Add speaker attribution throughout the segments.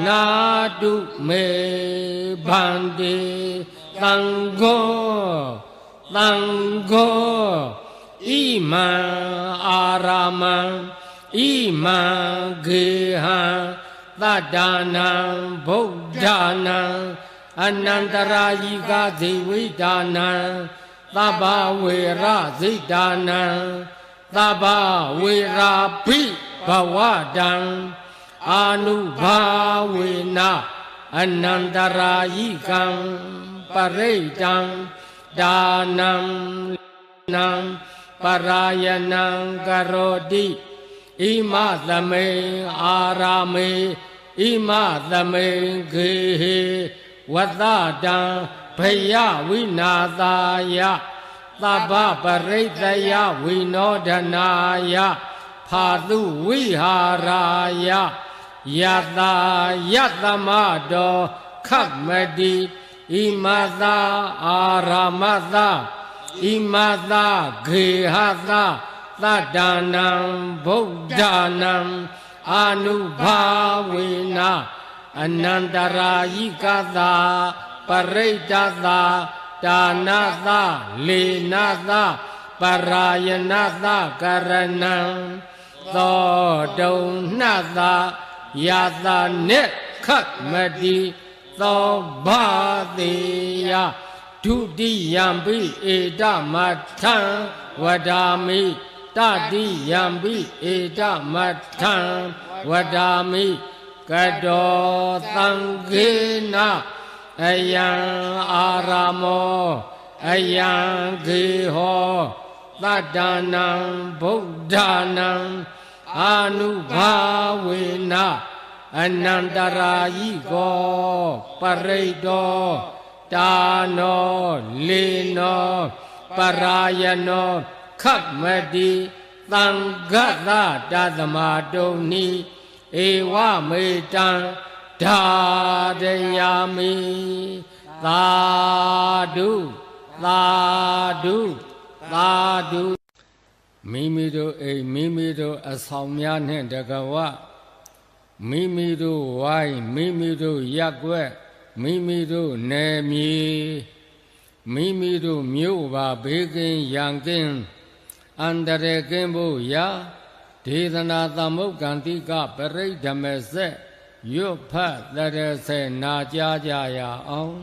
Speaker 1: နာတုမေဗန္တိသံဃောဣမံအာရမံဣမံဂေဟံသတ္တနံဗုဒ္ဓနာအနန္တရာယိကဇိဝိဒါနံသဗ္ဗဝေရဇိဒါနံသဗ္ဗဝေရာပိဘဝတံအာနုဘာဝေနအနန္တရာယိကံပရိတံဒါနံနံပရာယနံကရောတိဣမသမေအာရာမေဣမသမေဂေဟေဝတ္တတံဘယဝိနာသာယသဗ္ဗပရိတယဝိနောဒနာယဖာတုဝိဟာရာယယတာယတမတောခတ်မတိဣမသာအာရမသာဣမသာဂေဟသာသတ္တနံဗုဒ္ဓနာအာနုဘာဝေနအနန္တရာယိကသာပရိတသာဒါနသာလေနသာပရာယနသာကရဏံသောတုံနှသာယတာနေခတ်မတိသောဘာတိယဒုတိယံပိဧတမထံဝဒာမိတတိယံပိဧတမထံဝဒာမိကတောသံဃေနအယံအာရမောအယံဂေဟောသတ္တနံဗုဒ္ဓနာအာနုဘာဝေနအနန္တရာယိကောပရိတောတာနောလေနောပရာယနောခတ်မတိသံဃသတသမတုံနိဧဝမေတံဓာရယာမိသာဓုသာဓုသာဓုမိမိတို့အိမ်မိမိတို့အဆောင်များနှင့်တကဝမိမိတို့ဝိုင်းမိမိတို့ရက်ွက်မိမိတို့နယ်မြေမိမိတို့မြို့ပါဘေးကင်းရန်ကင်းအန္တရာယ်ကင်းဖို့ရာဒေသနာသမုတ်ကံတိကပရိဓမဆက်ရွတ်ဖတ်တရဆေနာကြားကြရအောင်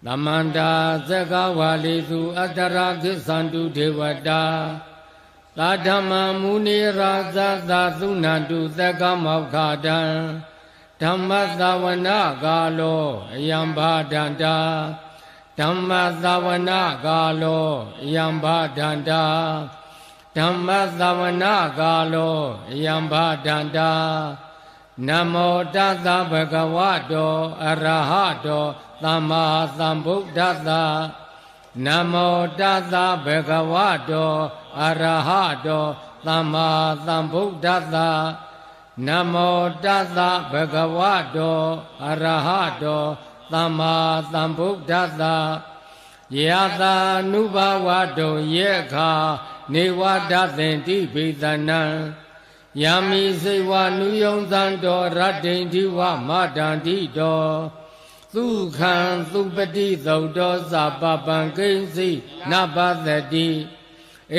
Speaker 1: သမန္တာသက္ကဝါလိသူအတ္တရာခိသန္တုဒေဝတာသာဓမ္မမုနိရာဇသာသုဏန္တုသက္ကမောက္ခတံဓမ္မသဝနာကာလောအယံဘာဒန္တာဓမ္မသဝနာကာလောအယံဘာဒန္တာဓမ္မသဝနာကာလောအယံဘာဒန္တာနမောတသဗ္ဗဂဝတောအရဟတောသမ္မာသမ္ဗုဒ္ဓတ္တနမောတသဗ္ဗဂဝတောအရဟတောသမ္မာသမ္ဗုဒ္ဓတ္တနမောတသဗ္ဗဂဝတောအရဟတောသမ္မာသမ္ဗုဒ္ဓတ္တယတာနုဘဝတောယေခာနေဝဒသင်တိဘိသနံယမိစေဝနုယုံသံတော်ရတ္တိတိဝမတန္တိတော်သုခံသုပတိသုတ်တော်သဗ္ဗပံကိဉ္စီနပသတိ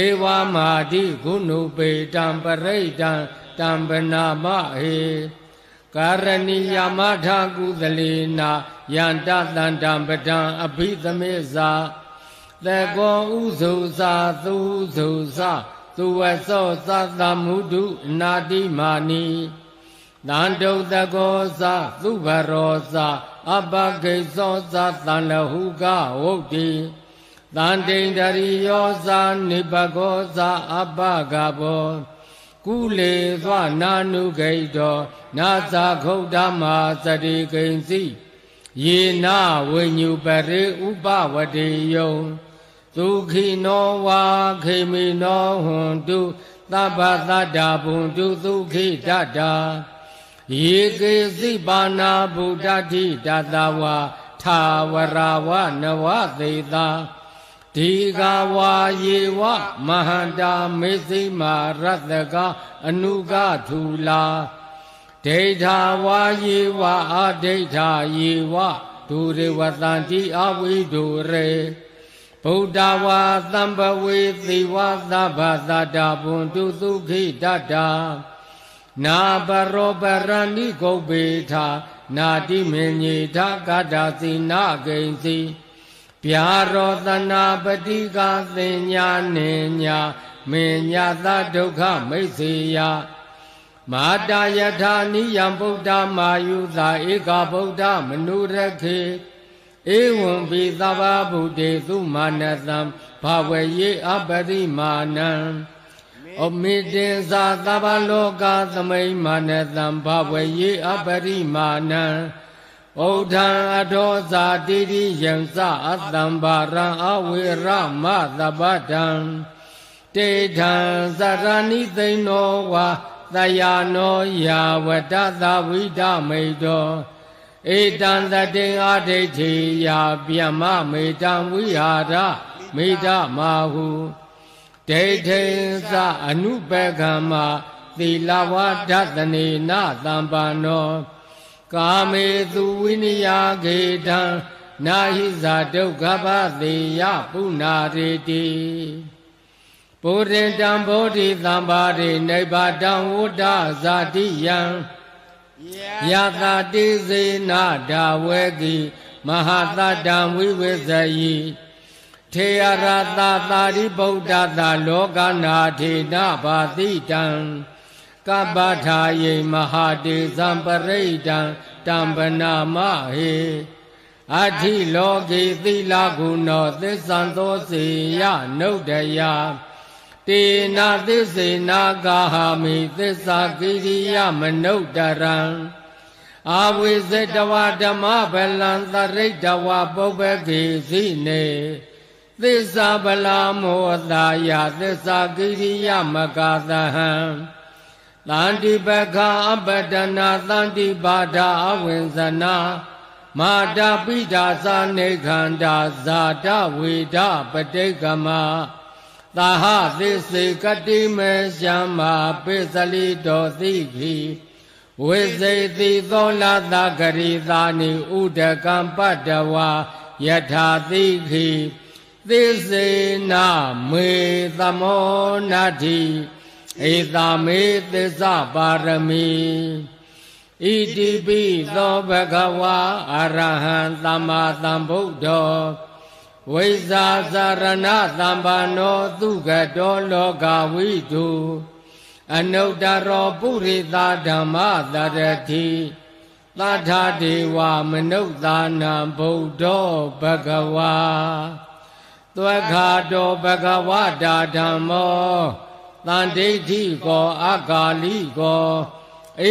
Speaker 1: ဧဝမာတိဂုဏုပေတံပရိတံတံပနာမဟေကာရဏီယမထာကုသလေနာယန္တတန္တံပဒံအဘိသမေဇာသေကောဥဇုဇာသုဇုဇာသူဝသောသသမုဒုနာတိမာနီတန္တုတကောဇာသုဘရောဇာအပဂိသောဇာတန်လဟုကဝုတ်တိတန္တိန္ဒရိယောဇာနိပကောဇာအပဂဘောကုလေသောနာနုဂိတောနာဇာခုတ်ဓမ္မာစတိကိဉ္စီယေနဝိညုပရိဥပဝတိယုံသုခိနောဝါခေမိနောဟွန်တုသဗ္ဗသတ္တဘုံတုသုခိတတ္တာယေကေစိပါဏာဗုဒ္ဓတိတတဝါထာဝရဝနဝသေတာဒီဃဝါယေဝမဟန္တာမေသိမာရတ္တကအနုကထူလာ ဒိဋ္ဌာဝါယေဝအဒိဋ္ဌာယေဝဒုရေဝတံတိအဝိဒုရေဗုဒ္ဓဝါသံဘဝေသေဝသဗ္ဗသတ္တဗုံတုသုခိတတ္တာနာဘရောပရဏိဂုတ်ပေထနာတိမေညေထကတ္တသိနာဂိဉ္စီဗျာရောတနာပတိကသင်ညာနေညာမေညာသဒုက္ခမိတ်စေယမာတာယထာနိယံဗုဒ္ဓမာယုသာဧကဗုဒ္ဓမနုရခေဧဝံပိသဗ္ဗဗုဒ္ဓေသုမာနသံဘာဝယေအပရိမာဏံဩမေတေဇာသဗ္ဗလောကသမိမာနသံဘာဝယေအပရိမာဏံဩဒံအထောဇာတိရိယံသအတံဘာရံအဝေရမသဗ္ဗတံတေထံသရဏိသိဏောဝါသယာနောယာဝတ္တသဝိဒမိတောဧတံတတေအဒိဋ္ဌိယာဗျမ္မမေတံဝိဟာရမေတ္တမဟုဒိဋ္ဌိသအနုပကမ္မသီလဝါဒသနေနသံပန္နောကာမေသူဝိနယခေတံနာဟိဇာဒုက္ခပသေယပုနာရေတိဗုဒ္ဓံတံဗောဓိသံပါရိနိဗ္ဗာတံဝုဒ္ဓဇာတိယံယတာတိစေနာဒါဝေကိမဟာတတံဝိဝေဇယိထေယရတသာရိဗုဒ္ဓသာလောကနာထေနဘာတိတံကပ္ပထာယေမဟာတေဇံပရိဒံတံပနာမဟေအဋ္ဌိလောကေသီလဂုဏောသစ္ဆံသောစေယနုဒ္ဒယတေနာသစ္စေနာဂာဟမိသစ္စာကိရိယမနုဿရံအာဝိဇ္ဇတဝဓမ္မဗလံသရိတဝပုပ္ပကေစီနေသစ္စာဗလာမောသာယသစ္စာကိရိယမကသဟံသန္တိပခာအပတနာသန္တိပါဒာအဝိဇ္ဇနာမာတာပိဋာသနေခန္ဓာဇာတဝေဒပတိကမသာဟသစ္စေကတိမေရှံမာပိစလိတောသိခိဝိဇေတိသောလသဂရိသာနိဥဒကံပတ္တဝါယထာသိခိသစ္စေနာမေသမောနာတိဧတာမေသစ္စာပါရမီဣတိပိသောဘဂဝါအရဟံသမ္မာသမ္ဗုဒ္ဓောဝိဇာသရဏသမ္ပန္နောသုခတောလောကဝိတုအနုတ္တရောပုရိသဓမ္မသရတိသတ္ထဒေဝမနုဿာနံဗုဒ္ဓောဘဂဝါသွက္ခာတောဘဂဝတာဓမ္မောသန္ဒိဋ္ဌိကောအကာလိကော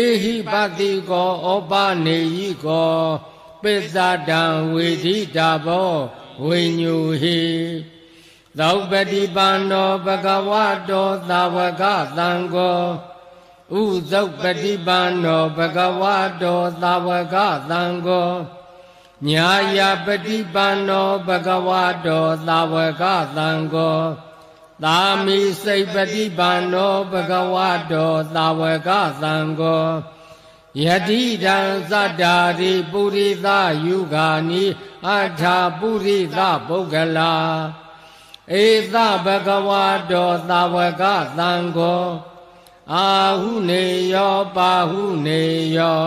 Speaker 1: ဧဟိပတိကောဩပနေယိကောပိစ္ဆတံဝေဒိတာဘောဝိညူဟိသောပတိပန္နောဘဂဝတောသာဝကသံဃောဥဇုပတိပန္နောဘဂဝတောသာဝကသံဃောညာယပတိပန္နောဘဂဝတောသာဝကသံဃောသာမိစိတ်ပတိပန္နောဘဂဝတောသာဝကသံဃောယတိတံသတ္တာရိပုရိသယုဂာနိအထာပုရိသပုဂ္ဂလာဧသဘဂဝတောသာဝကသံဃောအာဟုနေယောပါဟုနေယော